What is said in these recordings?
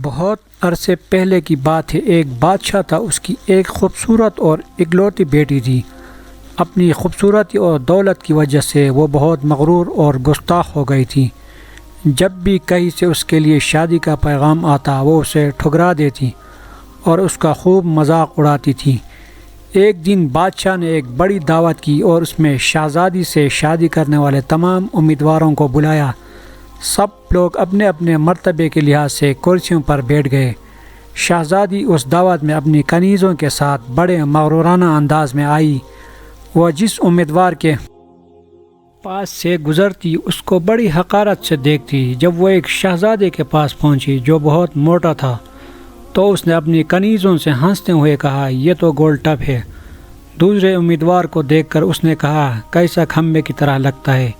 بہت عرصے پہلے کی بات ہے، ایک بادشاہ تھا، اس کی ایک خوبصورت اور اکلوتی بیٹی تھی۔ اپنی خوبصورتی اور دولت کی وجہ سے وہ بہت مغرور اور گستاخ ہو گئی تھی۔ جب بھی کہیں سے اس کے لیے شادی کا پیغام آتا وہ اسے ٹھکرا دیتی اور اس کا خوب مذاق اڑاتی تھی۔ ایک دن بادشاہ نے ایک بڑی دعوت کی اور اس میں شہزادی سے شادی کرنے والے تمام امیدواروں کو بلایا۔ سب لوگ اپنے اپنے مرتبے کے لحاظ سے کرسیوں پر بیٹھ گئے۔ شہزادی اس دعوت میں اپنی کنیزوں کے ساتھ بڑے مغرورانہ انداز میں آئی۔ وہ جس امیدوار کے پاس سے گزرتی اس کو بڑی حقارت سے دیکھتی۔ جب وہ ایک شہزادے کے پاس پہنچی جو بہت موٹا تھا تو اس نے اپنی کنیزوں سے ہنستے ہوئے کہا، یہ تو گول ٹپ ہے۔ دوسرے امیدوار کو دیکھ کر اس نے کہا، کیسا کھمبے کی طرح لگتا ہے۔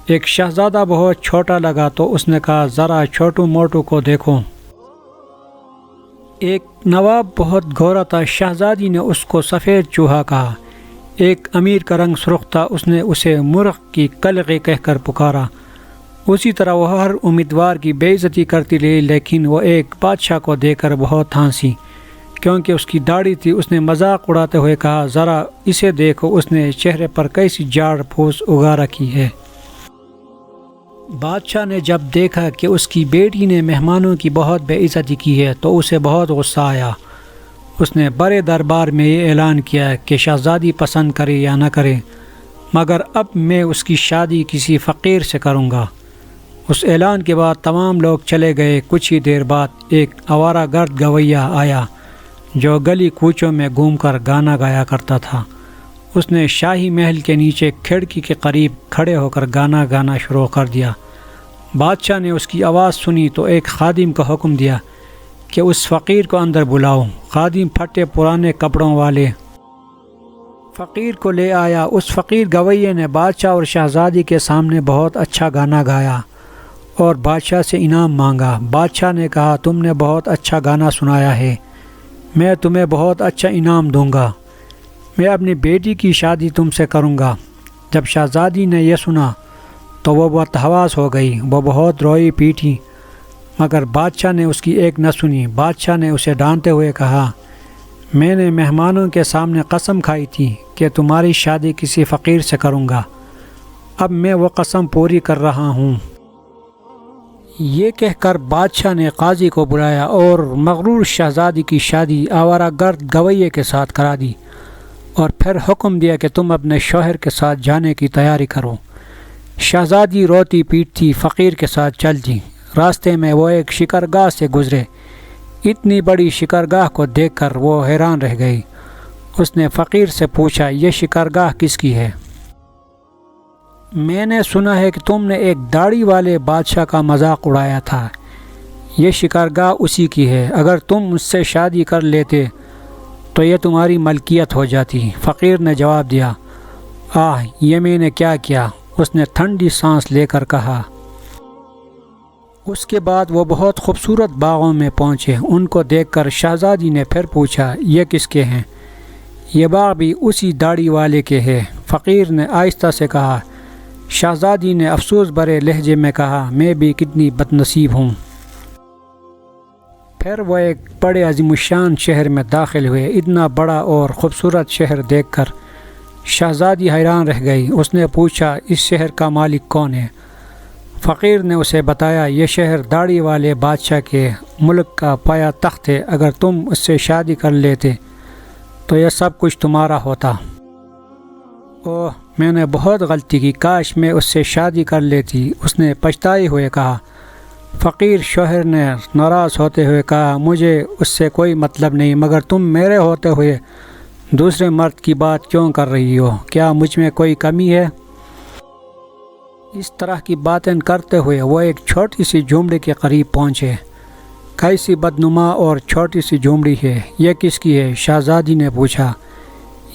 ایک شہزادہ بہت چھوٹا لگا تو اس نے کہا، ذرا چھوٹو موٹو کو دیکھو۔ ایک نواب بہت گورا تھا، شہزادی نے اس کو سفید چوہا کہا۔ ایک امیر کا رنگ سرخ تھا، اس نے اسے مرغ کی کلغی کہہ کر پکارا۔ اسی طرح وہ ہر امیدوار کی بے عزتی کرتی رہی، لیکن وہ ایک بادشاہ کو دیکھ کر بہت ہنسی کیونکہ اس کی داڑھی تھی۔ اس نے مذاق اڑاتے ہوئے کہا، ذرا اسے دیکھو، اس نے چہرے پر کیسی جھاڑ پھوس اگا رکھی ہے۔ بادشاہ نے جب دیکھا کہ اس کی بیٹی نے مہمانوں کی بہت بے عزتی کی ہے تو اسے بہت غصہ آیا۔ اس نے بڑے دربار میں یہ اعلان کیا کہ شہزادی پسند کرے یا نہ کرے، مگر اب میں اس کی شادی کسی فقیر سے کروں گا۔ اس اعلان کے بعد تمام لوگ چلے گئے۔ کچھ ہی دیر بعد ایک آوارہ گرد گویّا آیا جو گلی کوچوں میں گھوم کر گانا گایا کرتا تھا۔ اس نے شاہی محل کے نیچے کھڑکی کے قریب کھڑے ہو کر گانا گانا شروع کر دیا۔ بادشاہ نے اس کی آواز سنی تو ایک خادم کا حکم دیا کہ اس فقیر کو اندر بلاؤ۔ خادم پھٹے پرانے کپڑوں والے فقیر کو لے آیا۔ اس فقیر گویے نے بادشاہ اور شہزادی کے سامنے بہت اچھا گانا گایا اور بادشاہ سے انعام مانگا۔ بادشاہ نے کہا، تم نے بہت اچھا گانا سنایا ہے، میں تمہیں بہت اچھا انعام دوں گا۔ میں اپنی بیٹی کی شادی تم سے کروں گا۔ جب شہزادی نے یہ سنا تو وہ بہت حواس ہو گئی، وہ بہت روئی پیٹی، مگر بادشاہ نے اس کی ایک نہ سنی۔ بادشاہ نے اسے ڈانٹتے ہوئے کہا، میں نے مہمانوں کے سامنے قسم کھائی تھی کہ تمہاری شادی کسی فقیر سے کروں گا، اب میں وہ قسم پوری کر رہا ہوں۔ یہ کہہ کر بادشاہ نے قاضی کو بلایا اور مغرور شہزادی کی شادی آوارہ گرد گویے کے ساتھ کرا دی اور پھر حکم دیا کہ تم اپنے شوہر کے ساتھ جانے کی تیاری کرو۔ شہزادی روتی پیٹتی فقیر کے ساتھ چل دی۔ راستے میں وہ ایک شکرگاہ سے گزرے۔ اتنی بڑی شکرگاہ کو دیکھ کر وہ حیران رہ گئی۔ اس نے فقیر سے پوچھا، یہ شکرگاہ کس کی ہے؟ میں نے سنا ہے کہ تم نے ایک داڑھی والے بادشاہ کا مذاق اڑایا تھا، یہ شکرگاہ اسی کی ہے۔ اگر تم اس سے شادی کر لیتے تو یہ تمہاری ملکیت ہو جاتی۔ فقیر نے جواب دیا، یہ میں نے کیا کیا؟ اس نے ٹھنڈی سانس لے کر کہا۔ اس کے بعد وہ بہت خوبصورت باغوں میں پہنچے۔ ان کو دیکھ کر شہزادی نے پھر پوچھا، یہ کس کے ہیں؟ یہ باغ بھی اسی داڑھی والے کے ہے، فقیر نے آہستہ سے کہا۔ شہزادی نے افسوس بھرے لہجے میں کہا، میں بھی کتنی بد نصیب ہوں۔ پھر وہ ایک بڑے عظیم الشان شہر میں داخل ہوئے۔ اتنا بڑا اور خوبصورت شہر دیکھ کر شہزادی حیران رہ گئی۔ اس نے پوچھا، اس شہر کا مالک کون ہے؟ فقیر نے اسے بتایا، یہ شہر داڑھی والے بادشاہ کے ملک کا پایا تخت ہے، اگر تم اس سے شادی کر لیتے تو یہ سب کچھ تمہارا ہوتا۔ اوہ، میں نے بہت غلطی کی، کاش میں اس سے شادی کر لیتی، اس نے پچھتائے ہوئے کہا۔ فقیر شوہر نے ناراض ہوتے ہوئے کہا، مجھے اس سے کوئی مطلب نہیں، مگر تم میرے ہوتے ہوئے دوسرے مرد کی بات کیوں کر رہی ہو؟ کیا مجھ میں کوئی کمی ہے؟ اس طرح کی باتیں کرتے ہوئے وہ ایک چھوٹی سی جھونپڑی کے قریب پہنچے۔ کیسی بدنما اور چھوٹی سی جھونپڑی ہے، یہ کس کی ہے؟ شہزادی نے پوچھا۔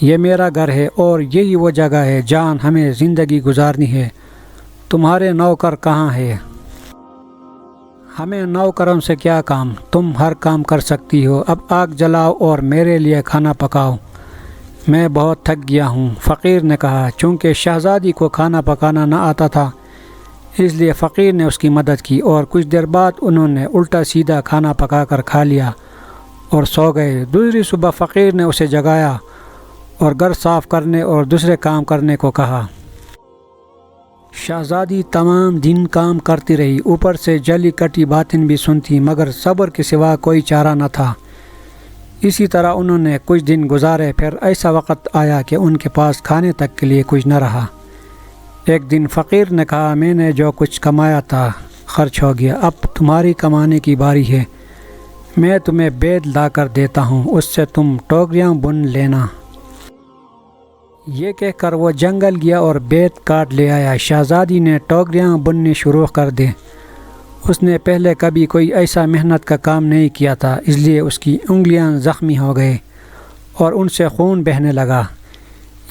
یہ میرا گھر ہے اور یہی وہ جگہ ہے جہاں ہمیں زندگی گزارنی ہے۔ تمہارے نوکر کہاں ہے؟ ہمیں نوکروں سے کیا کام، تم ہر کام کر سکتی ہو۔ اب آگ جلاؤ اور میرے لیے کھانا پکاؤ، میں بہت تھک گیا ہوں۔ فقیر نے کہا۔ چونکہ شہزادی کو کھانا پکانا نہ آتا تھا اس لیے فقیر نے اس کی مدد کی، اور کچھ دیر بعد انہوں نے الٹا سیدھا کھانا پکا کر کھا لیا اور سو گئے۔ دوسری صبح فقیر نے اسے جگایا اور گھر صاف کرنے اور دوسرے کام کرنے کو کہا۔ شہزادی تمام دن کام کرتی رہی، اوپر سے جلی کٹی باتیں بھی سنتی، مگر صبر کے سوا کوئی چارہ نہ تھا۔ اسی طرح انہوں نے کچھ دن گزارے، پھر ایسا وقت آیا کہ ان کے پاس کھانے تک کے لیے کچھ نہ رہا۔ ایک دن فقیر نے کہا، میں نے جو کچھ کمایا تھا خرچ ہو گیا، اب تمہاری کمانے کی باری ہے۔ میں تمہیں بیت لا کر دیتا ہوں، اس سے تم ٹوکریاں بن لینا۔ یہ کہہ کر وہ جنگل گیا اور بیت کاٹ لے آیا۔ شہزادی نے ٹوکریاں بننی شروع کر دیں۔ اس نے پہلے کبھی کوئی ایسا محنت کا کام نہیں کیا تھا، اس لیے اس کی انگلیاں زخمی ہو گئے اور ان سے خون بہنے لگا۔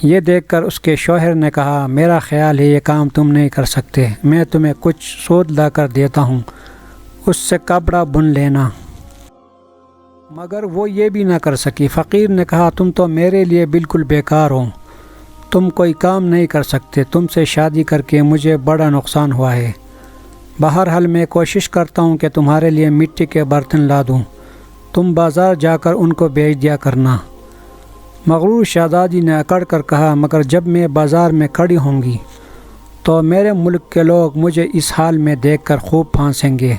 یہ دیکھ کر اس کے شوہر نے کہا، میرا خیال ہے یہ کام تم نہیں کر سکتے، میں تمہیں کچھ سود لا کر دیتا ہوں، اس سے کپڑا بن لینا۔ مگر وہ یہ بھی نہ کر سکی۔ فقیر نے کہا، تم تو میرے لیے بالکل بیکار ہو، تم کوئی کام نہیں کر سکتے، تم سے شادی کر کے مجھے بڑا نقصان ہوا ہے۔ بہرحال میں کوشش کرتا ہوں کہ تمہارے لیے مٹی کے برتن لا دوں، تم بازار جا کر ان کو بیچ دیا کرنا۔ مغرور شہزادی نے اکڑ کر کہا، مگر جب میں بازار میں کھڑی ہوں گی تو میرے ملک کے لوگ مجھے اس حال میں دیکھ کر خوب پھانسیں گے۔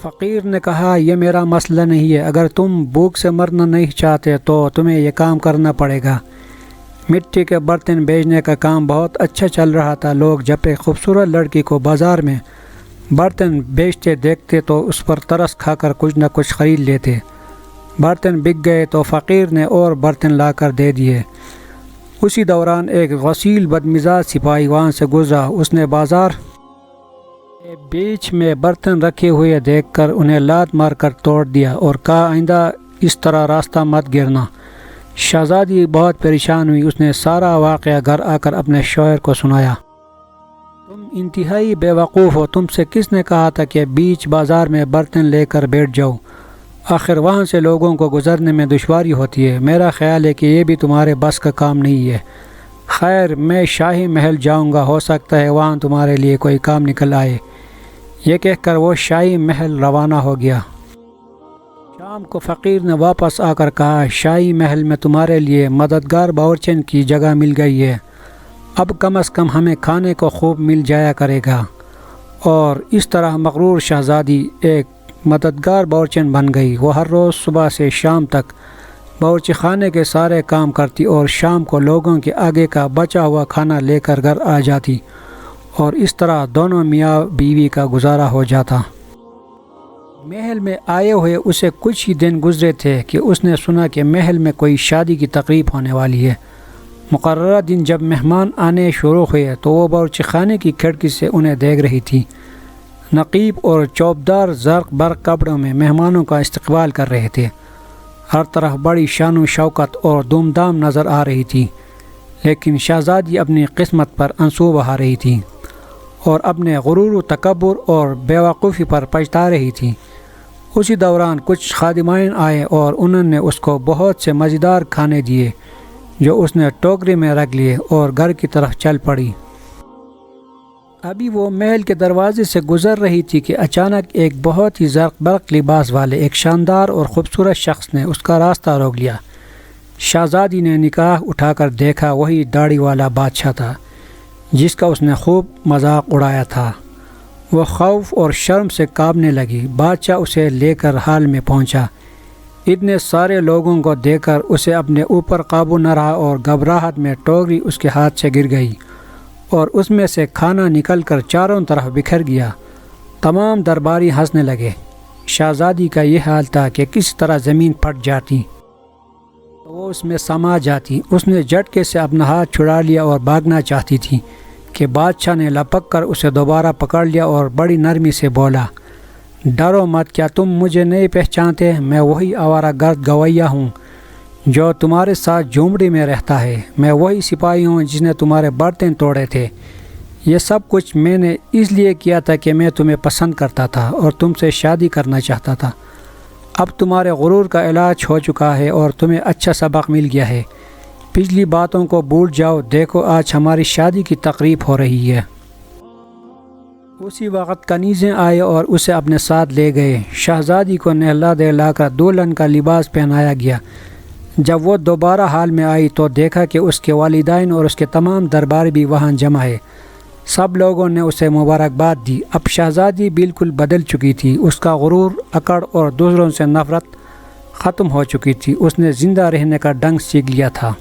فقیر نے کہا، یہ میرا مسئلہ نہیں ہے، اگر تم بھوک سے مرنا نہیں چاہتے تو تمہیں یہ کام کرنا پڑے گا۔ مٹی کے برتن بیچنے کا کام بہت اچھا چل رہا تھا۔ لوگ جب ایک خوبصورت لڑکی کو بازار میں برتن بیچتے دیکھتے تو اس پر ترس کھا کر کچھ نہ کچھ خرید لیتے۔ برتن بک گئے تو فقیر نے اور برتن لا کر دے دیے۔ اسی دوران ایک غسیل بدمزاج سپاہی وہاں سے گزرا۔ اس نے بازار کے بیچ میں برتن رکھے ہوئے دیکھ کر انہیں لات مار کر توڑ دیا اور کہا، آئندہ اس طرح راستہ مت گرنا۔ شہزادی بہت پریشان ہوئی۔ اس نے سارا واقعہ گھر آ کر اپنے شوہر کو سنایا۔ تم انتہائی بے وقوف ہو، تم سے کس نے کہا تھا کہ بیچ بازار میں برتن لے کر بیٹھ جاؤ؟ آخر وہاں سے لوگوں کو گزرنے میں دشواری ہوتی ہے۔ میرا خیال ہے کہ یہ بھی تمہارے بس کا کام نہیں ہے۔ خیر، میں شاہی محل جاؤں گا، ہو سکتا ہے وہاں تمہارے لیے کوئی کام نکل آئے۔ یہ کہہ کر وہ شاہی محل روانہ ہو گیا۔ شام کو فقیر نے واپس آ کر کہا، شاہی محل میں تمہارے لیے مددگار باورچن کی جگہ مل گئی ہے، اب کم از کم ہمیں کھانے کو خوب مل جایا کرے گا۔ اور اس طرح مغرور شہزادی ایک مددگار باورچن بن گئی۔ وہ ہر روز صبح سے شام تک باورچی خانے کے سارے کام کرتی اور شام کو لوگوں کے آگے کا بچا ہوا کھانا لے کر گھر آ جاتی، اور اس طرح دونوں میاں بیوی کا گزارا ہو جاتا۔ محل میں آئے ہوئے اسے کچھ ہی دن گزرے تھے کہ اس نے سنا کہ محل میں کوئی شادی کی تقریب ہونے والی ہے۔ مقررہ دن جب مہمان آنے شروع ہوئے تو وہ باورچی خانے کی کھڑکی سے انہیں دیکھ رہی تھی۔ نقیب اور چوبدار زرق برق کپڑوں میں مہمانوں کا استقبال کر رہے تھے۔ ہر طرف بڑی شان و شوکت اور دھوم دھام نظر آ رہی تھی، لیکن شہزادی اپنی قسمت پر آنسو بہا رہی تھی اور اپنے غرور و تکبر اور بیوقوفی پر پچھتا رہی تھی۔ اسی دوران کچھ خادمائن آئے اور انہوں نے اس کو بہت سے مزیدار کھانے دیے جو اس نے ٹوکری میں رکھ لیے اور گھر کی طرف چل پڑی۔ ابھی وہ محل کے دروازے سے گزر رہی تھی کہ اچانک ایک بہت ہی زرق برق لباس والے ایک شاندار اور خوبصورت شخص نے اس کا راستہ روک لیا۔ شہزادی نے نگاہ اٹھا کر دیکھا، وہی داڑھی والا بادشاہ تھا جس کا اس نے خوب مذاق اڑایا تھا۔ وہ خوف اور شرم سے کانپنے لگی۔ بادشاہ اسے لے کر حال میں پہنچا۔ اتنے سارے لوگوں کو دیکھ کر اسے اپنے اوپر قابو نہ رہا اور گھبراہٹ میں ٹوکری اس کے ہاتھ سے گر گئی اور اس میں سے کھانا نکل کر چاروں طرف بکھر گیا۔ تمام درباری ہنسنے لگے۔ شہزادی کا یہ حال تھا کہ کس طرح زمین پھٹ جاتی تو وہ اس میں سما جاتی۔ اس نے جھٹکے سے اپنا ہاتھ چھڑا لیا اور بھاگنا چاہتی تھی کہ بادشاہ نے لپک کر اسے دوبارہ پکڑ لیا اور بڑی نرمی سے بولا، ڈرو مت، کیا تم مجھے نہیں پہچانتے؟ میں وہی آوارہ گرد گویا ہوں جو تمہارے ساتھ جھومڑی میں رہتا ہے، میں وہی سپاہی ہوں جس نے تمہارے برتن توڑے تھے۔ یہ سب کچھ میں نے اس لیے کیا تھا کہ میں تمہیں پسند کرتا تھا اور تم سے شادی کرنا چاہتا تھا۔ اب تمہارے غرور کا علاج ہو چکا ہے اور تمہیں اچھا سبق مل گیا ہے۔ پچھلی باتوں کو بھول جاؤ، دیکھو آج ہماری شادی کی تقریب ہو رہی ہے۔ اسی وقت کنیزیں آئے اور اسے اپنے ساتھ لے گئے۔ شہزادی کو نہلا دہلا کر دلہن کا لباس پہنایا گیا۔ جب وہ دوبارہ حال میں آئی تو دیکھا کہ اس کے والدین اور اس کے تمام دربار بھی وہاں جمع ہے۔ سب لوگوں نے اسے مبارکباد دی۔ اب شہزادی بالکل بدل چکی تھی۔ اس کا غرور، اکڑ اور دوسروں سے نفرت ختم ہو چکی تھی۔ اس نے زندہ رہنے کا ڈنگ سیکھ لیا تھا۔